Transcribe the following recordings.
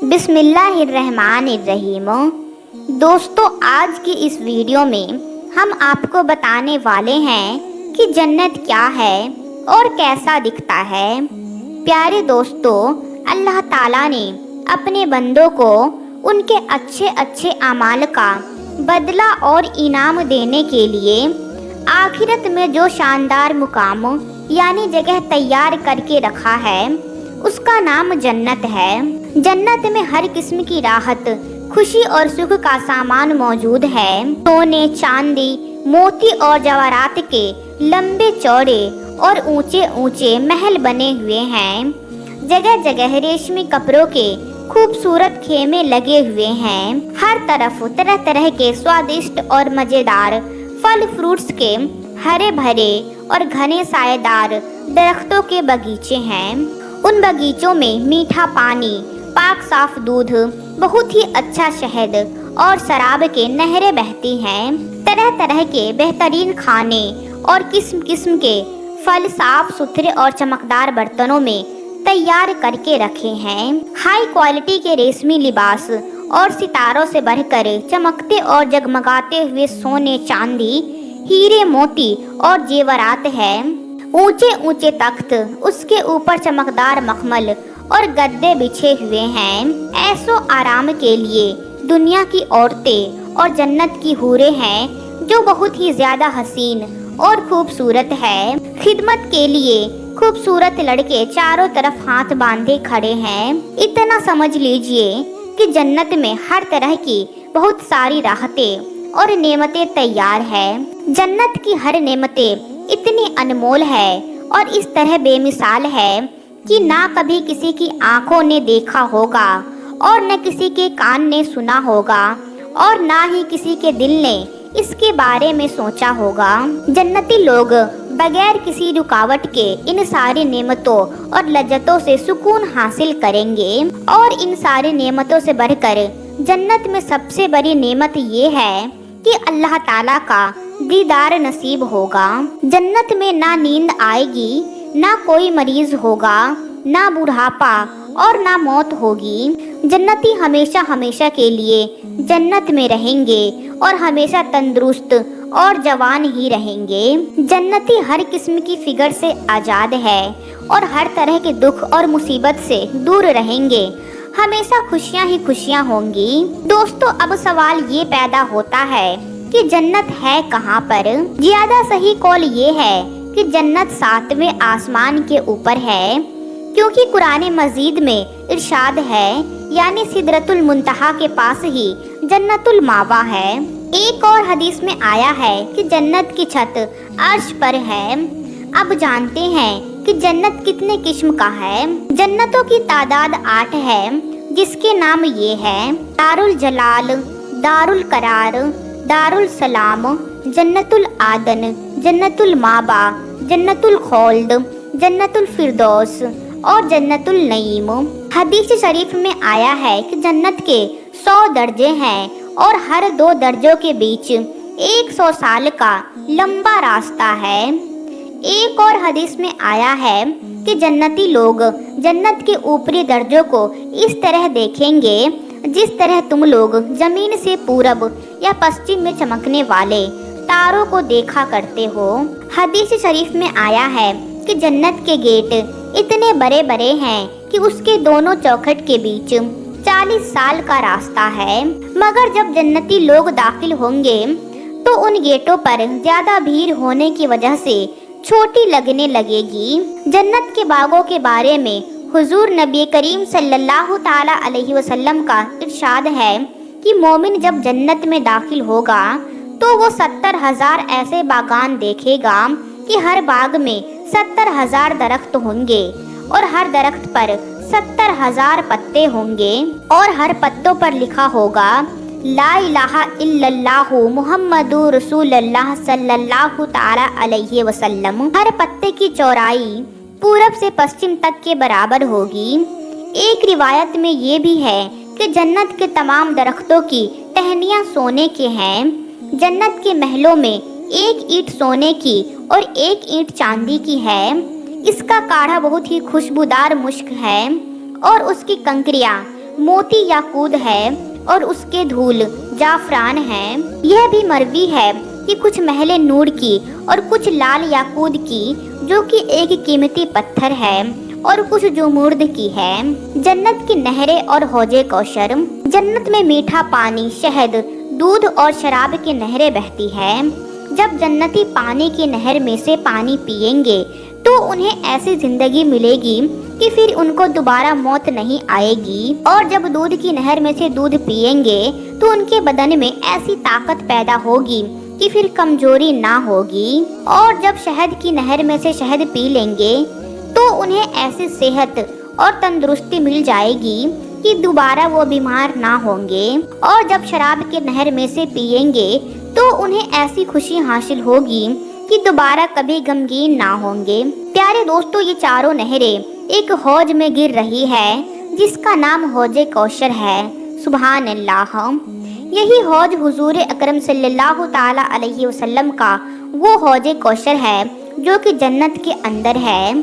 بسم اللہ الرحمن الرحیم۔ دوستو، آج کی اس ویڈیو میں ہم آپ کو بتانے والے ہیں کہ جنت کیا ہے اور کیسا دکھتا ہے۔ پیارے دوستو، اللہ تعالیٰ نے اپنے بندوں کو ان کے اچھے اچھے اعمال کا بدلہ اور انعام دینے کے لیے آخرت میں جو شاندار مقام یعنی جگہ تیار کر کے رکھا ہے، اس کا نام جنت ہے۔ جنت میں ہر قسم کی راحت، خوشی اور سکھ کا سامان موجود ہے۔ سونے، چاندی، موتی اور جواہرات کے لمبے چوڑے اور اونچے اونچے محل بنے ہوئے ہیں۔ جگہ جگہ ریشمی کپڑوں کے خوبصورت خیمے لگے ہوئے ہیں۔ ہر طرف طرح طرح کے سوادشٹ اور مزیدار پھل فروٹس کے ہرے بھرے اور گھنے سائے دار درختوں کے باغیچے ہیں۔ ان باغیچوں میں میٹھا پانی، پاک صاف دودھ، بہت ہی اچھا شہد اور شراب کے نہریں بہتی ہیں۔ طرح طرح کے بہترین کھانے اور قسم قسم کے پھل صاف ستھرے اور چمکدار برتنوں میں تیار کر کے رکھے ہیں۔ ہائی کوالٹی کے ریشمی لباس اور ستاروں سے بڑھ کر چمکتے اور جگمگاتے ہوئے سونے، چاندی، ہیرے، موتی اور زیورات ہیں۔ اونچے اونچے تخت، اس کے اوپر چمکدار مخمل اور گدے بچھے ہوئے ہیں۔ ایسو آرام کے لیے دنیا کی عورتیں اور جنت کی حوریں ہیں جو بہت ہی زیادہ حسین اور خوبصورت ہے۔ خدمت کے لیے خوبصورت لڑکے چاروں طرف ہاتھ باندھے کھڑے ہیں۔ اتنا سمجھ لیجئے کہ جنت میں ہر طرح کی بہت ساری راحتیں اور نعمتیں تیار ہیں۔ جنت کی ہر نعمتیں اتنی انمول ہے اور اس طرح بے مثال ہے کہ نہ کبھی کسی کی آنکھوں نے دیکھا ہوگا اور نہ کسی کے کان نے سنا ہوگا اور نہ ہی کسی کے دل نے اس کے بارے میں سوچا ہوگا۔ جنتی لوگ بغیر کسی رکاوٹ کے ان ساری نعمتوں اور لذتوں سے سکون حاصل کریں گے۔ اور ان ساری نعمتوں سے بڑھ کر جنت میں سب سے بڑی نعمت یہ ہے کہ اللہ تعالیٰ کا دیدار نصیب ہوگا۔ جنت میں نہ نیند آئے گی، نہ کوئی مریض ہوگا، نہ بڑھاپا اور نہ موت ہوگی۔ جنتی ہمیشہ ہمیشہ کے لیے جنت میں رہیں گے اور ہمیشہ تندرست اور جوان ہی رہیں گے۔ جنتی ہر قسم کی فکر سے آزاد ہے اور ہر طرح کے دکھ اور مصیبت سے دور رہیں گے۔ ہمیشہ خوشیاں ہی خوشیاں ہوں گی۔ دوستو، اب سوال یہ پیدا ہوتا ہے کہ جنت ہے کہاں پر؟ زیادہ صحیح قول یہ ہے کہ جنت 7ویں آسمان کے اوپر ہے، کیونکہ قرآن مجید میں ارشاد ہے یعنی سدرۃ المنتہا کے پاس ہی جنت المأویٰ ہے۔ ایک اور حدیث میں آیا ہے کہ جنت کی چھت عرش پر ہے۔ اب جانتے ہیں کہ جنت کتنے قسم کا ہے۔ جنتوں کی تعداد 8 ہے، جس کے نام یہ ہے: دار الجلال، دار القرار، دار السلام، جنت العدن، جنت المأویٰ، جنت الخلد، جنت الفردوس اور جنت النعیم۔ حدیث شریف میں آیا ہے کہ جنت کے 100 درجے ہیں اور ہر 2 درجوں کے بیچ 100 سال کا لمبا راستہ ہے۔ ایک اور حدیث میں آیا ہے کہ جنتی لوگ جنت کے اوپری درجوں کو اس طرح دیکھیں گے جس طرح تم لوگ زمین سے پورب یا پشچم میں چمکنے والے تاروں کو دیکھا کرتے ہو۔ حدیث شریف میں آیا ہے کہ جنت کے گیٹ اتنے بڑے بڑے ہیں کہ اس کے دونوں چوکھٹ کے بیچ 40 سال کا راستہ ہے، مگر جب جنتی لوگ داخل ہوں گے تو ان گیٹوں پر زیادہ بھیڑ ہونے کی وجہ سے چھوٹی لگنے لگے گی۔ جنت کے باغوں کے بارے میں حضور نبی کریم صلی اللہ تعالیٰ علیہ وسلم کا ارشاد ہے کہ مومن جب جنت میں داخل ہوگا تو وہ 70,000 ایسے باغان دیکھے گا کہ ہر باغ میں 70,000 درخت ہوں گے اور ہر درخت پر 70,000 پتے ہوں گے اور ہر پتوں پر لکھا ہوگا: لا الہ الا اللہ محمد رسول اللہ صلی اللہ تعالیٰ علیہ وسلم۔ ہر پتے کی چوڑائی پورب سے پشچم تک کے برابر ہوگی۔ ایک روایت میں یہ بھی ہے کہ جنت کے تمام درختوں کی ٹہنیاں سونے کے ہیں۔ جنت کے محلوں میں ایک اینٹ سونے کی اور ایک اینٹ چاندی کی ہے۔ اس کا کاڑھا بہت ہی خوشبودار مشک ہے اور اس کی کنکریاں मोती याकूत है और उसके धूल जाफरान है। यह भी मरवी है कि कुछ महले नूर की और कुछ लाल याकूत की, जो कि एक कीमती पत्थर है, और कुछ जुमूर्द की है। जन्नत की नहरें और हौजे कौशर। जन्नत में मीठा पानी, शहद, दूध और शराब की नहरें बहती है। जब जन्नती पानी की नहर में से पानी पिएंगे तो उन्हें ऐसी जिंदगी मिलेगी कि फिर उनको दोबारा मौत नहीं आएगी। और जब दूध की नहर में से दूध पिएंगे तो उनके बदन में ऐसी ताकत पैदा होगी कि फिर कमजोरी ना होगी। और जब शहद की नहर में से शहद पी लेंगे तो उन्हें ऐसी सेहत और तंदुरुस्ती मिल जाएगी कि दोबारा वो बीमार ना होंगे। और जब शराब की नहर में से पिएंगे तो उन्हें ऐसी खुशी हासिल होगी कि दोबारा कभी गमगीन ना होंगे। प्यारे दोस्तों, ये चारों नहरें एक हौज में गिर रही है जिसका नाम हौजे कौशर है। सुभान अल्लाह। यही हौज हुजूर अकरम सल्लल्लाहु ताला अलैहि वसल्लम का वो हौजे कौशर है जो कि जन्नत के अंदर है।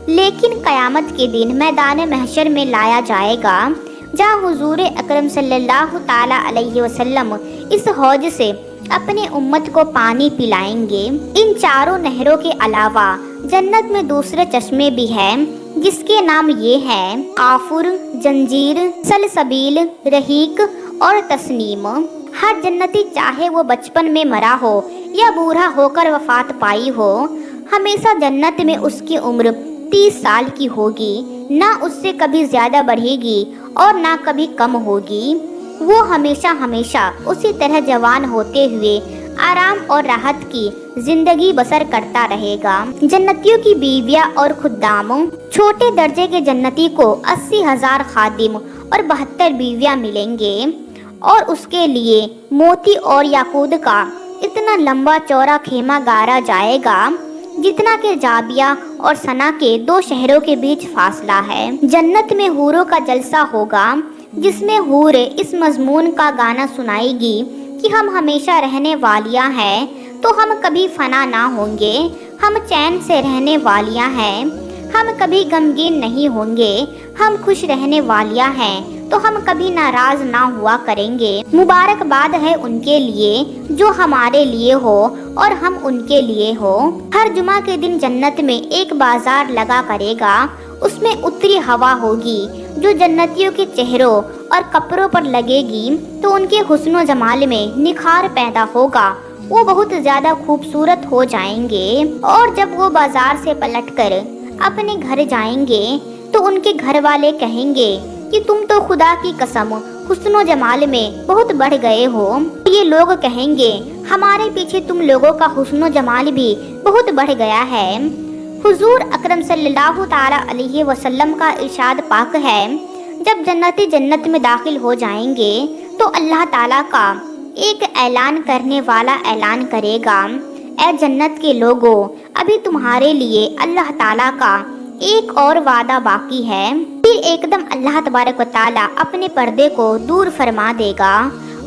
लेकिन कयामत के दिन मैदान महशर में लाया जाएगा जहाँ हुजूर अकरम सल्लल्लाहु ताला अलैहि वसल्लम इस हौज से अपने उम्मत को पानी पिलाएंगे। इन चारों नहरों के अलावा जन्नत में दूसरे चश्मे भी हैं जिसके नाम ये हैं काफुर, जंजीर, सलसबील, रहीक और तस्नीम। हर जन्नती चाहे वो बचपन में मरा हो या बूढ़ा होकर वफात पाई हो, हमेशा जन्नत में उसकी उम्र 30 साल की होगी, ना उससे कभी ज्यादा बढ़ेगी और ना कभी कम होगी। वो हमेशा हमेशा उसी तरह जवान होते हुए आराम और राहत की जिंदगी बसर करता रहेगा। जन्नतियों की बीवियां और खुद्दाम। छोटे दर्जे के जन्नती को 80,000 खादिम और 72 बीवियां मिलेंगे और उसके लिए मोती और याकूत का इतना लंबा चौड़ा खेमा गाड़ा जाएगा जितना कि जाबिया और सना के 2 शहरों के बीच फासला है। जन्नत में हूरों का जलसा होगा जिसमें हूर इस मजमून का गाना सुनाएगी कि हम हमेशा रहने वालियां हैं तो हम कभी फना ना होंगे, हम चैन से रहने वालियां हैं, हम कभी गमगीन नहीं होंगे, हम खुश रहने वालियां हैं तो हम कभी नाराज ना हुआ करेंगे। मुबारकबाद है उनके लिए जो हमारे लिए हो और हम उनके लिए हो। हर जुमा के दिन जन्नत में एक बाजार लगा करेगा, उसमें उत्तरी हवा होगी जो जन्नतियों के चेहरों और कपड़ों पर लगेगी तो उनके हुस्न जमाल में निखार पैदा होगा, वो बहुत ज्यादा खूबसूरत हो जाएंगे। और जब वो बाजार से पलटकर अपने घर जाएंगे तो उनके घर वाले कहेंगे कि तुम तो खुदा की कसम हुस्न जमाल में बहुत बढ़ गए हो। ये लोग कहेंगे हमारे पीछे तुम लोगों का हुस्न जमाल भी बहुत बढ़ गया है। हुजूर अकरम सल्लल्लाहु ताला अलैहि वसल्लम का इरशाद पाक है, जब जन्नती जन्नत में दाखिल हो जाएंगे तो अल्लाह ताला का एक ऐलान करने वाला ऐलान करेगा, ऐ जन्नत के लोगों, अभी तुम्हारे लिए अल्लाह ताला का एक और वादा बाकी है। फिर एकदम अल्लाह तबारक व ताला अपने पर्दे को दूर फरमा देगा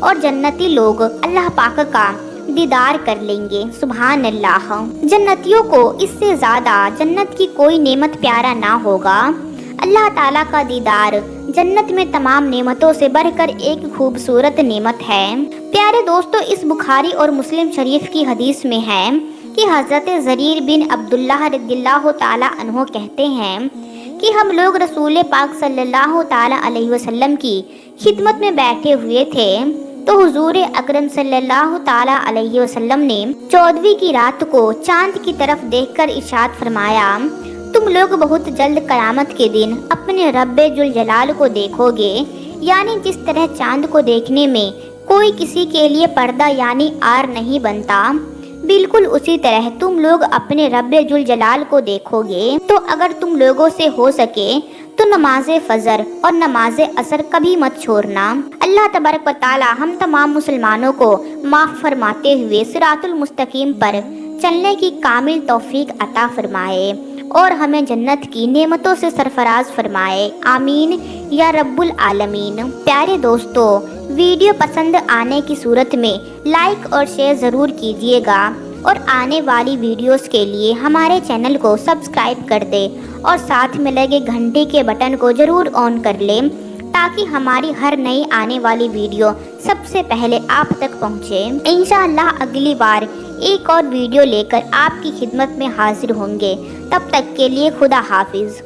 और जन्नती लोग अल्लाह पाक का दीदार कर लेंगे। सुभान अल्लाह। जन्नतियों को इससे ज्यादा जन्नत की कोई नेमत प्यारा ना होगा। अल्लाह ताला का दीदार जन्नत में तमाम नेमतों से बढ़कर एक खूबसूरत नेमत है। प्यारे दोस्तों, इस बुखारी और मुस्लिम शरीफ की हदीस में है कि हज़रत जरीर बिन अब्दुल्लाह रदियल्लाहु ताला अन्हो कहते हैं कि हम लोग रसूल पाक सल्लल्लाहु ताला अलैहि वसल्लम की खिदमत में बैठे हुए थे तो हुजूर अकरम सल्लल्लाहु ताला अलैहि वसल्लम ने 14वीं की रात को चांद की तरफ देखकर इरशाद फरमाया, तुम लोग बहुत जल्द क़यामत के दिन अपने रब्बे जुल जलाल को देखोगे। यानी जिस तरह चांद को देखने में कोई किसी के लिए पर्दा यानी आर नहीं बनता, बिल्कुल उसी तरह तुम लोग अपने रब्बे जुल जलाल को देखोगे। तो अगर तुम लोगों से हो सके तो नमाज फजर और नमाज असर कभी मत छोड़ना। अल्लाह तबारक व तआला हम तमाम मुसलमानों को माफ़ फरमाते हुए सिरातुल मुस्तकीम पर चलने की कामिल तौफीक अता फरमाए और हमें जन्नत की नेमतों से सरफराज फरमाए। आमीन या रब्बुल आलमीन। प्यारे दोस्तों, वीडियो पसंद आने की सूरत में लाइक और शेयर ज़रूर कीजिएगा और आने वाली वीडियोस के लिए हमारे चैनल को सब्सक्राइब कर दें और साथ में लगे घंटी के बटन को ज़रूर ऑन कर लें تاکہ ہماری ہر نئی آنے والی ویڈیو سب سے پہلے آپ تک پہنچے۔ انشاءاللہ اگلی بار ایک اور ویڈیو لے کر آپ کی خدمت میں حاضر ہوں گے۔ تب تک کے لیے خدا حافظ۔